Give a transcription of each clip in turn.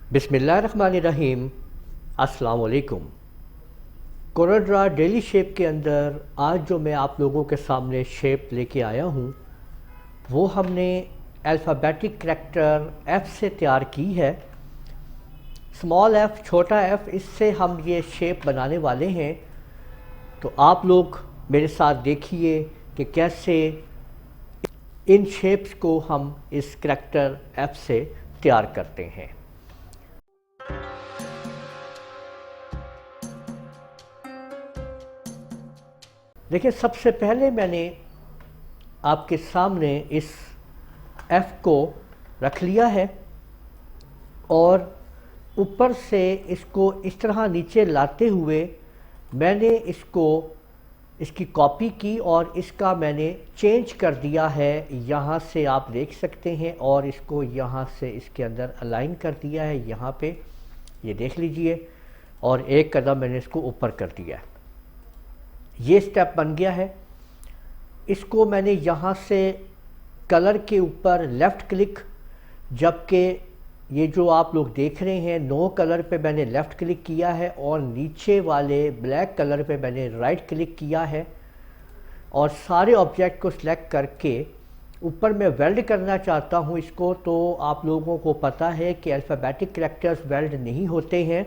बिस्मिल्लाहिर्रहमानिर्रहीम। अस्सलाम वालेकुम। कोरलड्रा डेली शेप के अंदर आज जो मैं आप लोगों के सामने शेप लेके आया हूँ वो हमने अल्फ़ाबेटिक करैक्टर F से तैयार की है। स्मॉल f, छोटा f, इससे हम ये शेप बनाने वाले हैं। तो आप लोग मेरे साथ देखिए कि कैसे इन शेप्स को हम इस करैक्टर F से तैयार करते हैं। देखिए, सबसे पहले मैंने आपके सामने इस F को रख लिया है और ऊपर से इसको इस तरह नीचे लाते हुए मैंने इसकी कॉपी की और इसका मैंने चेंज कर दिया है। यहाँ से आप देख सकते हैं और इसको यहाँ से इसके अंदर अलाइन कर दिया है। यहाँ पे ये देख लीजिए और एक कदम मैंने इसको ऊपर कर दिया है। ये स्टेप बन गया है। इसको मैंने यहाँ से कलर के ऊपर लेफ़्ट क्लिक, जबकि ये जो आप लोग देख रहे हैं नो कलर पे मैंने लेफ़्ट क्लिक किया है और नीचे वाले ब्लैक कलर पे मैंने राइट क्लिक किया है और सारे ऑब्जेक्ट को सिलेक्ट करके ऊपर मैं वेल्ड करना चाहता हूँ इसको। तो आप लोगों को पता है कि अल्फ़ाबेटिक करैक्टर्स वेल्ड नहीं होते हैं।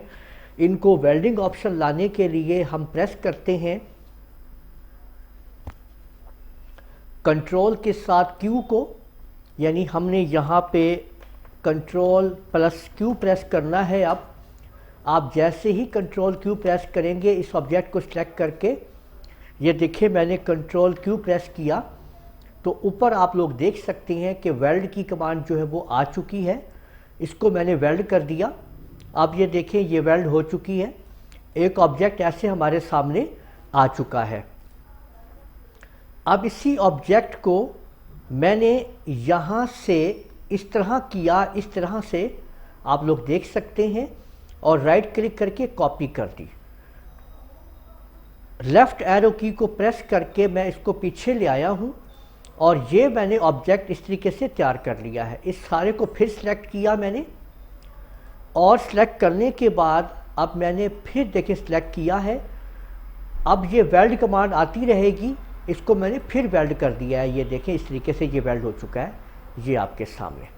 इनको वेल्डिंग ऑप्शन लाने के लिए हम प्रेस करते हैं कंट्रोल के साथ Q को, यानी हमने यहाँ पे कंट्रोल प्लस Q प्रेस करना है। अब आप जैसे ही कंट्रोल Q प्रेस करेंगे इस ऑब्जेक्ट को सिलेक्ट करके, ये देखिए मैंने कंट्रोल Q प्रेस किया तो ऊपर आप लोग देख सकते हैं कि वेल्ड की कमांड जो है वो आ चुकी है। इसको मैंने वेल्ड कर दिया। अब ये देखें ये वेल्ड हो चुकी है। एक ऑब्जेक्ट ऐसे हमारे सामने आ चुका है। अब इसी ऑब्जेक्ट को मैंने यहाँ से इस तरह किया, इस तरह से आप लोग देख सकते हैं और राइट क्लिक करके कॉपी कर दी। लेफ़्ट एरो की को प्रेस करके मैं इसको पीछे ले आया हूँ और ये मैंने ऑब्जेक्ट इस तरीके से तैयार कर लिया है। इस सारे को फिर सिलेक्ट किया मैंने और सिलेक्ट करने के बाद अब मैंने फिर देखिए सिलेक्ट किया है। अब ये वेल्ड कमांड आती रहेगी, इसको मैंने फिर वेल्ड कर दिया है। ये देखें इस तरीके से ये वेल्ड हो चुका है, ये आपके सामने।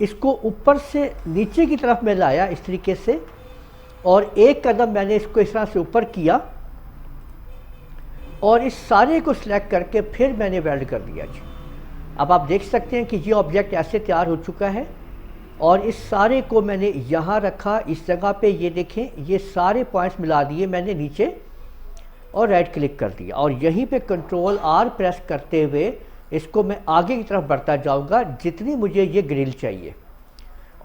इसको ऊपर से नीचे की तरफ मैं लाया इस तरीके से और एक कदम मैंने इसको इस तरह से ऊपर किया और इस सारे को सिलेक्ट करके फिर मैंने वेल्ड कर दिया जी। अब आप देख सकते हैं कि ये ऑब्जेक्ट ऐसे तैयार हो चुका है और इस सारे को मैंने यहाँ रखा इस जगह पे। ये देखें ये सारे पॉइंट्स मिला दिए मैंने नीचे और राइट क्लिक कर दिया और यहीं पे कंट्रोल R प्रेस करते हुए इसको मैं आगे की तरफ बढ़ता जाऊंगा जितनी मुझे ये ग्रिल चाहिए।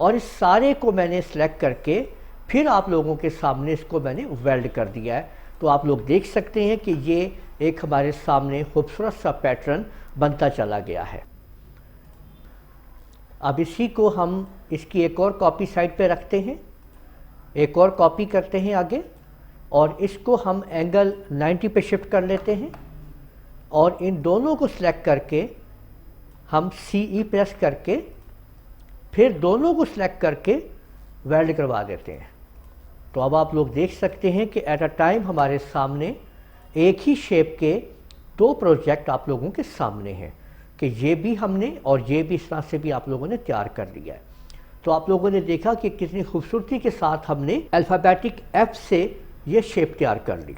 और इस सारे को मैंने सेलेक्ट करके फिर आप लोगों के सामने इसको मैंने वेल्ड कर दिया है। तो आप लोग देख सकते हैं कि ये एक हमारे सामने खूबसूरत सा पैटर्न बनता चला गया है। अब इसी को हम इसकी एक और कॉपी साइड पे रखते हैं, एक और कॉपी करते हैं आगे और इसको हम एंगल 90 पे शिफ्ट कर लेते हैं और इन दोनों को सिलेक्ट करके हम CE प्रेस करके फिर दोनों को सिलेक्ट करके वेल्ड करवा देते हैं। तो अब आप लोग देख सकते हैं कि एट अ टाइम हमारे सामने एक ही शेप के दो प्रोजेक्ट आप लोगों के सामने हैं कि ये भी हमने और ये भी इस तरह से भी आप लोगों ने तैयार कर लिया है। तो आप लोगों ने देखा कि कितनी खूबसूरती के साथ हमने अल्फ़ाबेटिक F से ये शेप तैयार कर ली।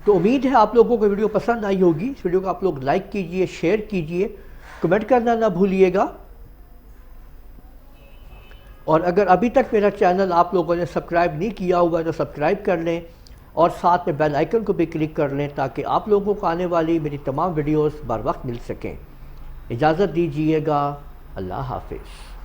तो उम्मीद है आप लोगों को वीडियो पसंद आई होगी। इस वीडियो को आप लोग लाइक कीजिए, शेयर कीजिए, कमेंट करना ना भूलिएगा। और अगर अभी तक मेरा चैनल आप लोगों ने सब्सक्राइब नहीं किया हुआ तो सब्सक्राइब कर लें और साथ में बेल आइकन को भी क्लिक कर लें ताकि आप लोगों को आने वाली मेरी तमाम वीडियोस बर वक्त मिल सकें। इजाज़त दीजिएगा। अल्लाह हाफिज़।